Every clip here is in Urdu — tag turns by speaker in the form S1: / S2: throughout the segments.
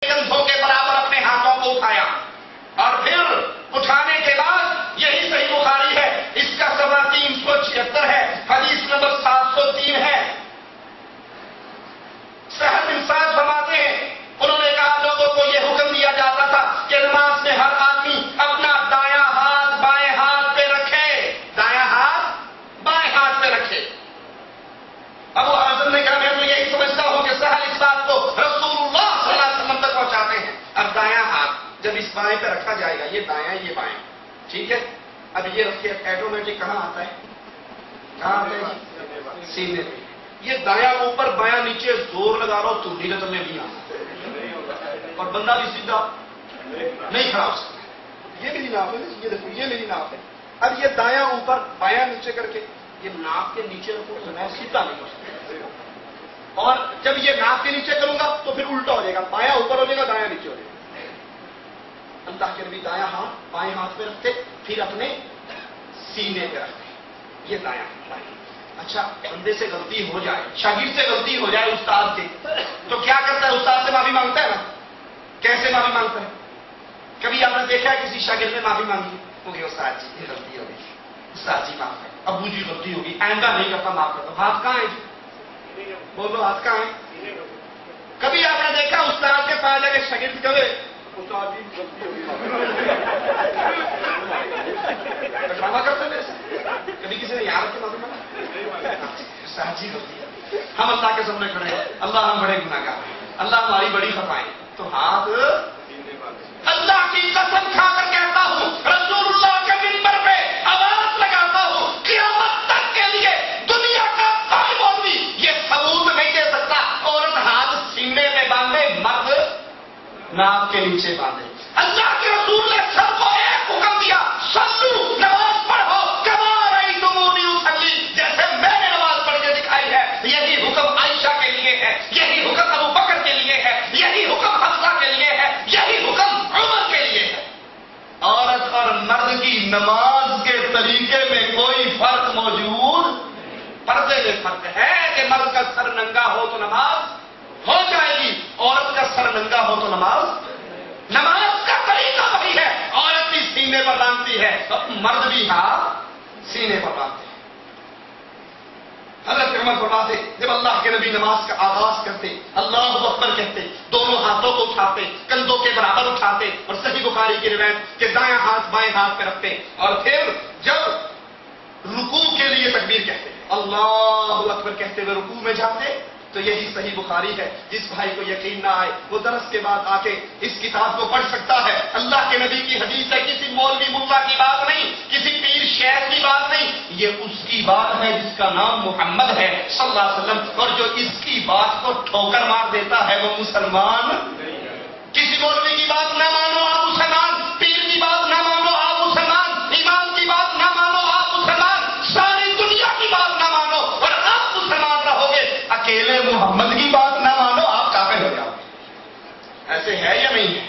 S1: کندھوں کے برابر اپنے ہاتھوں کو اٹھایا، اور پھر اٹھانے کے بعد یہی صحیح بخاری ہے، اس کا صفحہ 376 ہے، حدیث نمبر 703 ہے۔ سہل بن سعد فرماتے ہیں انہوں نے کہا لوگوں کو یہ حکم دیا جاتا تھا کہ نماز میں ہر آدمی اپنا دایاں ہاتھ بائیں ہاتھ پہ رکھے، دایاں ہاتھ بائیں ہاتھ پہ رکھے۔ ابو حازم نے کہا میں تو یہی سمجھتا ہوں کہ سہل اس بات کو رسول اللہ صلی اللہ علیہ وسلم تک پہنچاتے ہیں۔ اب دایاں ہاتھ جب اس بائیں پہ رکھا جائے گا، یہ دایاں یہ بائیں، ٹھیک ہے، اب یہ رکھیے، ایٹومیٹک کہاں آتا ہے؟ کہاں آتا ہے؟ سینے پہ۔ یہ دایاں اوپر بایاں نیچے زور لگا رہا ہو تو نیلت میں بھی آنا، اور بندہ بھی سیدھا نہیں کھڑا ہو سکتا۔ یہ میری ناف ہے، یہ دیکھو یہ میری ناف ہے۔ اب یہ دایاں اوپر بایاں نیچے کر کے یہ ناف کے نیچے رکھو تو میں سیدھا نہیں ہو سکتا، اور جب یہ ناف کے نیچے کروں گا تو پھر الٹا ہو جائے گا، بایاں اوپر ہو جائے گا دایاں نیچے ہو جائے گا۔ اللہ کے نبی دایاں ہاتھ بائیں ہاتھ پہ رکھتے، پھر اپنے سینے پہ رکھتے، یہ دایاں ہاتھ۔ اچھا بندے سے غلطی ہو جائے، شاگرد سے غلطی ہو جائے استاد سے، تو کیا کرتا ہے؟ استاد سے معافی مانگتا ہے نا۔ کیسے معافی مانگتا ہے؟ کبھی آپ نے دیکھا ہے کسی شاگرد نے معافی مانگی؟ وہ کہ استاد جی یہ غلطی ہو گئی، استاد جی معاف کر، ابو جی غلطی ہوگی، آئندہ نہیں کرتا، معاف کرتا ہوں۔ ہاتھ کہاں ہے جی؟ بولو ہاتھ کہاں ہے؟ کبھی آپ نے دیکھا استاد کے پاس جا کے شاگرد کہے استاد جی غلطی ہوگی، ڈرامہ کرتے ہیں؟ کبھی کسی نے یاد رکھ کے معافی مانگا؟ سچی ہوتی ہے۔ ہم اللہ کے سامنے کھڑے ہیں، اللہ ہم بڑے گناہگار ہیں، اللہ ہماری بڑی خطائیں، تو ہاتھ اللہ کی قسم کھا کر کہتا ہوں، رسول اللہ کے منبر پہ آواز لگاتا ہوں، قیامت تک کے لیے دنیا کا کوئی مولوی یہ ثبوت نہیں دے سکتا عورت ہاتھ سینے پہ باندھے، مرد ناک کے نیچے باندھے۔ اللہ کے رسول نے سب کو ایک حکم دیا، صلو، نماز پڑھو کما رأیتمونی اصلی، جیسے میں نے نماز پڑھ کے دکھائی ہے۔ یہی حکم عائشہ کے لیے ہے، یہی حکم ابو بکر کے لیے ہے، یہی حکم حفصہ کے لیے ہے، یہی حکم عمر کے لیے ہے۔ عورت اور مرد کی نماز کے طریقے میں کوئی فرق موجود، پردے میں فرق ہے کہ مرد کا سر ننگا ہو تو نماز ہو جائے گی، عورت کا سر ننگا ہو تو نماز کا طریقہ وہی ہے، عورت بھی سینے پر باندھتی ہے، مرد بھی ہاتھ سینے پر باندھتے ہیں۔ حضرت عمر فرماتے جب اللہ کے نبی نماز کا آغاز کرتے، اللہ اکبر کہتے، دونوں ہاتھوں کو اٹھاتے، کندھوں کے برابر اٹھاتے، اور صحیح بخاری کی روایت کہ دایاں ہاتھ بائیں ہاتھ پہ رکھتے، اور پھر جب رکوع کے لیے تکبیر کہتے، اللہ اکبر کہتے ہوئے رکوع میں جاتے، تو یہی صحیح بخاری ہے۔ جس بھائی کو یقین نہ آئے وہ درس کے بعد آ کے اس کتاب کو پڑھ سکتا ہے، اللہ کے نبی کی حدیث ہے، کسی مولوی ملا کی بات نہیں، کسی پیر شیخ کی بات نہیں، یہ اس کی بات ہے جس کا نام محمد ہے صلی اللہ علیہ وسلم، اور جو اس کی بات کو ٹھوکر مار دیتا ہے وہ مسلمان۔ کسی مولوی کی بات نہ مانو آپ مسلمان، پیر کی بات نہ مانو آپ مسلمان، امام کی بات نہ مانو آپ مسلمان، ساری دنیا کی بات نہ مانو اور آپ مسلمان رہو گے، اکیلے محمد کی بات نہ مانو آپ کافر ہو جاؤ گے۔ ایسے ہے یا نہیں ہے؟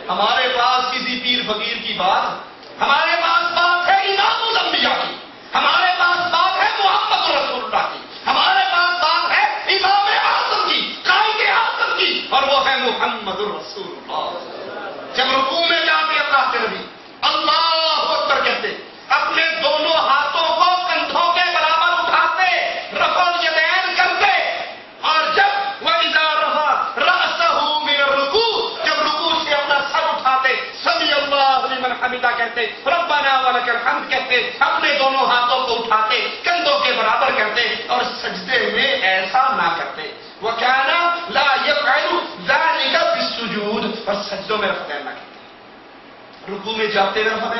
S1: ہمارے پاس کسی پیر فقیر کی بات، ہمارے پاس بات ہے امام الانبیاء کی، ہمارے پاس بات ہے محمد رسول اللہ کی، ہمارے پاس بات ہے امام اعظم کی، قائد اعظم کی، اور وہ ہے محمد رسول اللہ۔ جب رکوع میں جاتے اللہ کے نبی اللہ اکبر کہتے، اپنے دونوں ہاتھوں کو کندھوں کے برابر اٹھاتے، رفع الیدین کرتے، اور جب وَإِذَا رَفَعَ رَأْسَهُ مِنَ الرُّكُوعِ، جب رکوع سے اپنا سر اٹھاتے، سَمِعَ اللَّهُ لِمَنْ حَمِدَهُ کہتے، رَبَّنَا وَلَكَ الْحَمْدُ کہتے، اپنے دونوں ہاتھوں کو اٹھاتے، کندھوں کے برابر کرتے، اور سجدے میں ایسا نہ کرتے، وَكَانَ لَا يَفْعَلُ ذَلِكَ فِي السُّجُودِ، اور سجدوں میں رفع نہ کرتے، رکوع میں جاتے ہوئے رفع،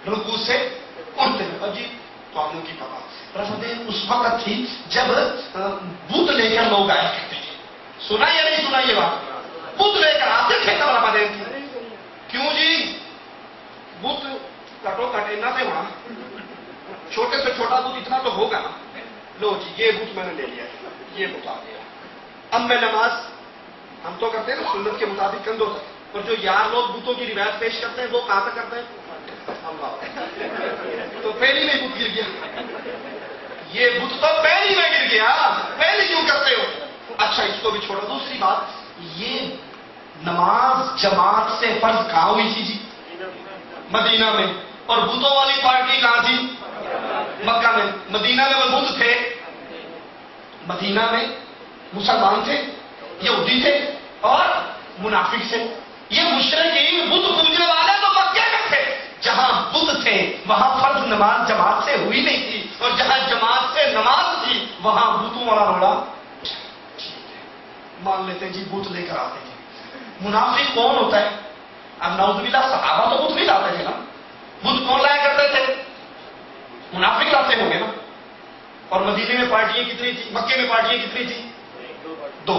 S1: رکوع سے اٹھتے ہوئے۔ اور جی تو آپ لوگوں کی پتا رفع اس وقت تھی جب بت لے کر لوگ آیا کرتے تھے، سنا یا نہیں سنا یہ بات؟ بت لے کر آتے تھے تب رفع تھی۔ کیوں جی؟ بت کٹو کٹے نہ سے ہونا، چھوٹے سے چھوٹا بت اتنا تو ہوگا نا، لو جی یہ بت میں نے لے لیا، یہ بت آ گیا، اب میں نماز ہم تو کرتے ہیں نا سنت کے مطابق کندھوں تک، اور جو یار لوگ بتوں کی روایت پیش کرتے ہیں وہ کہاں تک کرتے ہیں؟ تو پہلی میں بت گر گیا، یہ بت تو پہلی میں گر گیا، پہلی کیوں کرتے ہو؟ اچھا اس کو بھی چھوڑو۔ دوسری بات، یہ نماز جماعت سے فرض کہاں ہوئی تھی جی؟ مدینہ میں. اور بتوں والی پارٹی کہاں تھی؟ مکہ میں. مدینہ میں وہ بت تھے، مدینہ میں مسلمان تھے، یہودی تھے اور منافق تھے. یہ مشرکین بت پوجنے والے تو مکے میں تھے. جہاں بت تھے وہاں فرض نماز جماعت سے ہوئی نہیں تھی، اور جہاں جماعت سے نماز تھی وہاں بتوں والا روڑا. مان لیتے جی بت لے کر آتے تھے. منافق کون ہوتا ہے؟ اب نعوذ باللہ صحابہ تو بت نہیں لاتے تھے نا. بت کون لایا کرتے تھے؟ منافق لاتے ہوں گے نا. اور مدینے میں پارٹیاں کتنی تھی؟ مکے میں پارٹیاں کتنی تھی؟ دو.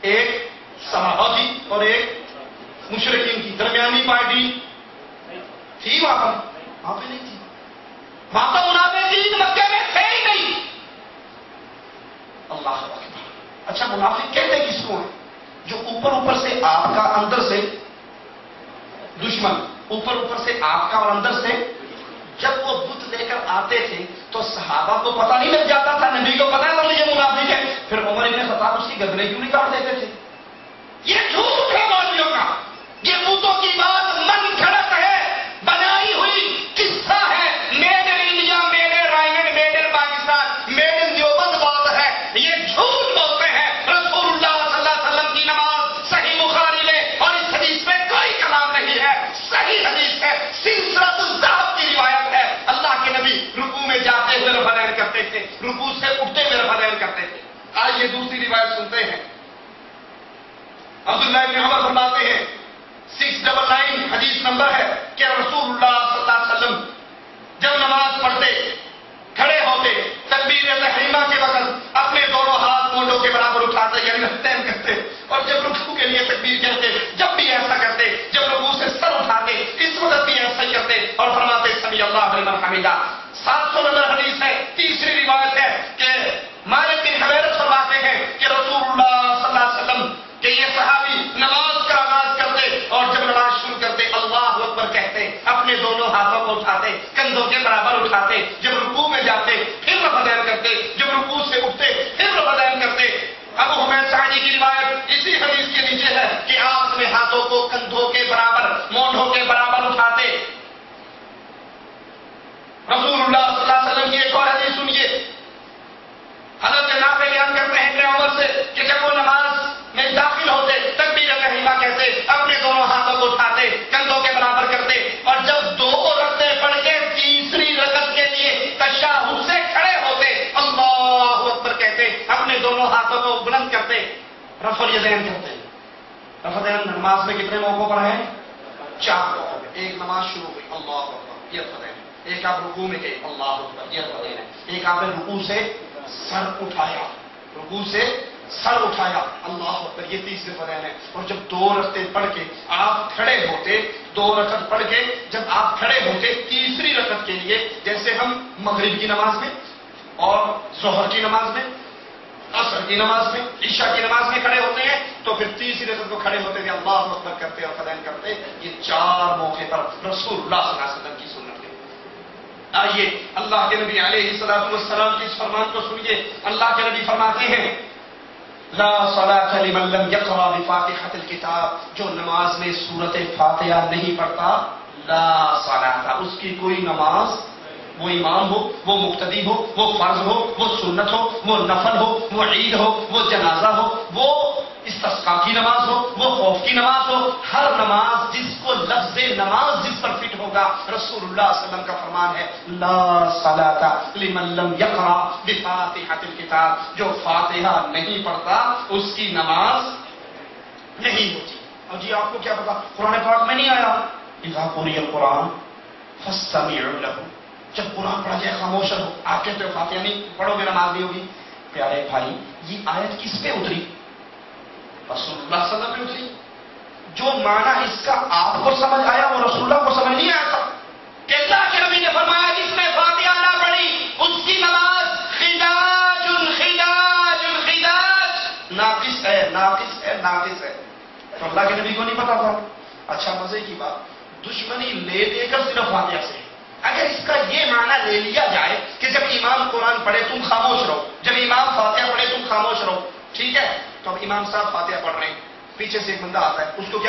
S1: ایک صحابہ کی اور ایک مشرکین کی. درمیانی پارٹی تھی وہاں پہ نہیں تھی. وہاں پر منافقین مکے میں تھے ہی نہیں. اللہ اکبر. اچھا منافق کہتے کس کو ہیں؟ جو اوپر سے آپ کا اندر سے دشمن، اوپر سے آپ کا اور اندر سے. جب وہ بت لے کر آتے تھے تو صحابہ کو پتہ نہیں لگ جاتا تھا، نبی کو پتہ ہے یہ منافق ہے. پھر عمر ابن خطاب اس کی گردنیں کیوں نہیں کاٹ دیتے تھے؟ یہ جھوٹ ہے مولویوں کا. یہ بتوں کی بات من گھڑت ہے، بنائی ہوئی قصہ ہے. Made in India, made in Raiwind, made in Pakistan, made in Deoband بات ہے. یہ جھوٹ بولتے ہیں. رسول اللہ صلی اللہ علیہ وسلم کی نماز صحیح بخاری میں، اور اس حدیث میں کوئی کلام نہیں ہے، صحیح حدیث ہے، سلسلۃ الذہب کی روایت ہے. اللہ کے نبی رکوع میں جاتے ہوئے رفع کرتے تھے، رکوع سے اٹھتے ہوئے رفع کرتے تھے. آئیے دوسری روایت سنتے ہیں. عبداللہ ابن عمر فرماتے ہیں 699 حدیث نمبر ہے کہ رسول اللہ صلی اللہ علیہ وسلم جب نماز پڑھتے کھڑے ہوتے تکبیر تحریمہ کے وقت اپنے دونوں ہاتھ مونڈوں کے برابر اٹھاتے، یعنی رفتین کرتے. اور جب رکوع کے لیے تکبیر کہتے جب بھی ایسا کرتے. جب رکوع سے سر اٹھاتے اس وقت بھی ایسا ہی کرتے اور فرماتے سمی اللہ لمن حمیدہ. 700 نمبر حدیث ہے. تیسری روایت ہے کہ مالک بن حویرث فرماتے ہیں کہ رسول اللہ صلی اللہ علیہ وسلم کہ یہ صحابی نماز کا آغاز کرتے اور جب نماز شروع کرتے اللہ اکبر کہتے، اپنے دونوں ہاتھوں کو اٹھاتے، کندھوں کے برابر اٹھاتے. جب رکوع میں جاتے پھر رفع کرتے، جب رکوع سے اٹھتے پھر رفع کرتے. ابو حمید ساعدی کی روایت اسی حدیث کے نیچے ہے کہ آپ اپنے ہاتھوں کو کندھوں کے برابر، مونڈوں کے برابر اٹھاتے. رسول اللہ صلی اللہ علیہ وسلم کی ایک اور حدیث سنیے. حضرت نافع بیان کرتے ہیں ابن عمر سے کہ جب وہ نماز میں داخل ہوتے تکبیر تحریمہ کہتے، اپنے دونوں ہاتھوں کو اٹھاتے، کندھوں کے برابر کرتے. اور جب 2 رکعتیں پڑھ کے تیسری رکعت کے لیے تشہد سے کھڑے ہوتے اللہ اکبر کہتے، اپنے دونوں ہاتھوں کو بلند کرتے، رفع الیدین کرتے. رفع الیدین نماز میں کتنے موقعوں پر ہے؟ 4 موقعوں پہ. ایک نماز شروع ہوئی اللہ اکبر، یہ رفع الیدین. ایک آپ رکوع میں گئے اللہ اکبر، یہ رفع الیدین. ایک آپ نے رکوع سے سر اٹھایا، رکوع سے سر اٹھایا اللہ اکبر، یہ تیسرے فرض ہے. اور جب 2 رکعتیں پڑھ کے آپ کھڑے ہوتے، 2 رکعت پڑھ کے جب آپ کھڑے ہوتے تیسری رکعت کے لیے، جیسے ہم مغرب کی نماز میں اور ظہر کی نماز میں، عصر کی نماز میں، عشاء کی نماز میں کھڑے ہوتے ہیں، تو پھر تیسری رکعت کو کھڑے ہوتے تھے اللہ اکبر کرتے اور فضائل کرتے. یہ 4 موقع پر رسول اللہ صلی اللہ علیہ وسلم کی سنت ہے. آئیے اللہ کے نبی علیہ الصلوۃ والسلام کی اس فرمان کو سنیے. اللہ کے نبی فرماتے ہیں لا صلاۃ لمن لم یقرأ بفاتحۃ الکتاب. جو نماز میں سورۃ فاتحہ نہیں پڑھتا لا صلاۃ، اس کی کوئی نماز، وہ امام ہو، وہ مقتدی ہو، وہ فرض ہو، وہ سنت ہو، وہ نفل ہو، وہ عید ہو، وہ جنازہ ہو، وہ استسقاء کی نماز ہو، وہ خوف کی نماز ہو، ہر نماز جس کو لفظ نماز جس پر فٹ ہوگا، رسول اللہ صلی اللہ علیہ وسلم کا فرمان ہے لا صلاۃ لمن لم یقرأ بفاتحۃ الکتاب. جو فاتحہ نہیں پڑھتا اس کی نماز نہیں ہوتی. اور جی آپ کو کیا پتا قرآن پاک میں نہیں آیا اذا قرئ القرآن فاستمعوا له. جب قرآن پڑھا جائے خاموش رہو. آپ کہتے ہو فاتحہ نہیں پڑھو گے نماز نہیں ہوگی. پیارے بھائی یہ آیت کس پہ اتری؟ رسول اللہ صلی اللہ علیہ وسلم پہ اتری. جو معنی اس کا آپ کو سمجھ آیا وہ رسول اللہ کو سمجھ نہیں آیا تھا. کہ اللہ کے نبی نے فرمایا جس نے فاتحہ نہ پڑھی اس کی نماز خداج خداج خداج، ناقص ہے ناقص ہے ناقص ہے. تو اللہ کے نبی کو نہیں پتا تھا. اچھا مزے کی بات، دشمنی لے کر صرف فاتحہ سے. اگر اس کا یہ معنی لے لیا جائے کہ جب امام قرآن پڑھے تم خاموش رہو، جب امام فاتحہ پڑھے تم خاموش رہو، ٹھیک ہے. تو اب امام صاحب فاتحہ پڑھ رہے ہیں، پیچھے سے ایک بندہ آتا ہے، اس کو کیا